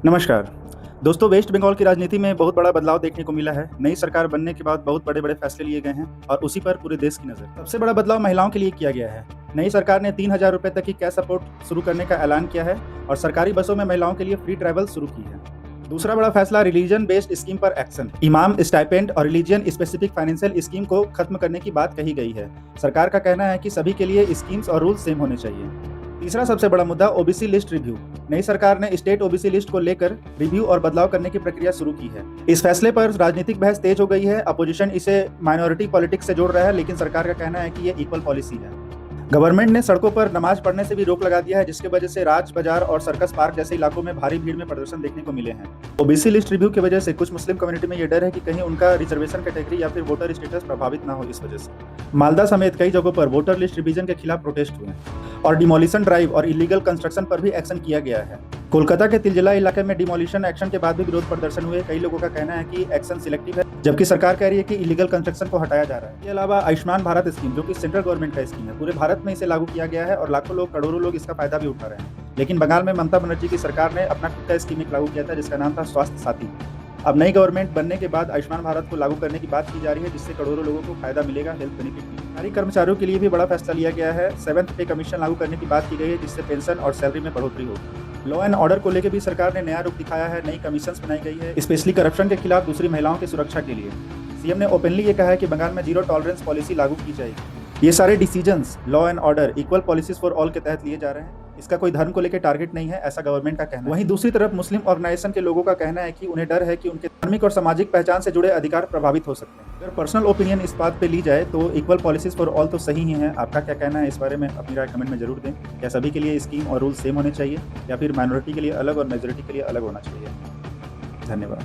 नमस्कार दोस्तों। वेस्ट बंगाल की राजनीति में बहुत बड़ा बदलाव देखने को मिला है। नई सरकार बनने के बाद बहुत बड़े-बड़े फैसले लिए गए हैं और उसी पर पूरे देश की नज़र। सबसे बड़ा बदलाव महिलाओं के लिए किया गया है। नई सरकार ने 3000 रुपए तक की कैश सपोर्ट शुरू करने का ऐलान किया है और सरकारी बसों में महिलाओं के लिए फ्री ट्रैवल शुरू की है। दूसरा बड़ा फैसला रिलीजन बेस्ड स्कीम पर एक्शन। इमाम स्टाइपेंड और रिलीजन स्पेसिफिक फाइनेंशियल स्कीम को खत्म करने की बात कही गई है। सरकार का कहना है कि सभी के लिए स्कीम्स और रूल्स सेम होने चाहिए। तीसरा सबसे बड़ा मुद्दा ओबीसी लिस्ट रिव्यू। नई सरकार ने स्टेट ओबीसी लिस्ट को लेकर रिव्यू और बदलाव करने की प्रक्रिया शुरू की है। इस फैसले पर राजनीतिक बहस तेज हो गई है। अपोजिशन इसे माइनॉरिटी पॉलिटिक्स से जोड़ रहा है, लेकिन सरकार का कहना है कि ये इक्वल पॉलिसी है। गवर्नमेंट ने सड़कों पर नमाज पढ़ने से भी रोक लगा दिया है, जिसकी वजह से राज बाजार और सर्कस पार्क जैसे इलाकों में भारी भीड़ में प्रदर्शन देखने को मिले हैं। ओबीसी लिस्ट रिव्यू की वजह से कुछ मुस्लिम कम्युनिटी में ये डर है कि कहीं उनका रिजर्वेशन कैटेगरी या फिर वोटर स्टेटस प्रभावित ना हो। इस वजह से मालदा समेत कई जगहों पर वोटर लिस्ट रिवीजन के खिलाफ प्रोटेस्ट हुए और डिमोलिशन ड्राइव और इलीगल कंस्ट्रक्शन पर भी एक्शन किया गया है। कोलकाता के तिलजिला इलाके में डिमोलिशन एक्शन के बाद भी विरोध प्रदर्शन हुए। कई लोगों का कहना है कि एक्शन सिलेक्टिव है, जबकि सरकार कह रही है कि इलीगल कंस्ट्रक्शन को हटाया जा रहा है। इसके अलावा आयुष्मान भारत स्कीम, जो कि सेंट्रल गवर्नमेंट का स्कीम है, पूरे भारत में इसे लागू किया गया है और लाखों लोग, करोड़ों लोग इसका फायदा भी उठा रहे हैं। लेकिन बंगाल में ममता बनर्जी की सरकार ने अपना खुद का स्कीम लागू किया था, जिसका नाम था स्वास्थ्य साथी। अब नई गवर्नमेंट बनने के बाद आयुष्मान भारत को लागू करने की बात की जा रही है, जिससे करोड़ों लोगों को फायदा मिलेगा हेल्थ बेनिफिट में। सरकारी कर्मचारियों के लिए भी बड़ा फैसला लिया गया है। 7th पे कमीशन लागू करने की बात की गई है, जिससे पेंशन और सैलरी में बढ़ोतरी होगी। लॉ एंड ऑर्डर को लेकर भी सरकार ने नया रुख दिखाया है। नई कमीशंस बनाई गई है, स्पेशली करप्शन के खिलाफ, दूसरी महिलाओं की सुरक्षा के लिए। सीएम ने ओपनली ये कहा है कि बंगाल में जीरो टॉलरेंस पॉलिसी लागू की जाएगी। ये सारे decisions law and order equal policies for all के तहत लिए जा रहे हैं। इसका कोई धर्म को लेकर टारगेट नहीं है, ऐसा गवर्नमेंट का कहना है। वहीं दूसरी तरफ मुस्लिम ऑर्गेनाइजेशन के लोगों का कहना है कि उन्हें डर है कि उनके धार्मिक और सामाजिक पहचान से जुड़े अधिकार प्रभावित हो सकते हैं। अगर पर्सनल ओपिनियन इस बात पे ली जाए तो इक्वल पॉलिसीज फॉर ऑल तो सही ही है। आपका क्या कहना है इस बारे में? अपनी राय कमेंट में जरूर दें। क्या सभी के लिए स्कीम और रूल सेम होने चाहिए या फिर माइनॉरिटी के लिए अलग और मेजॉरिटी के लिए अलग होना चाहिए? धन्यवाद।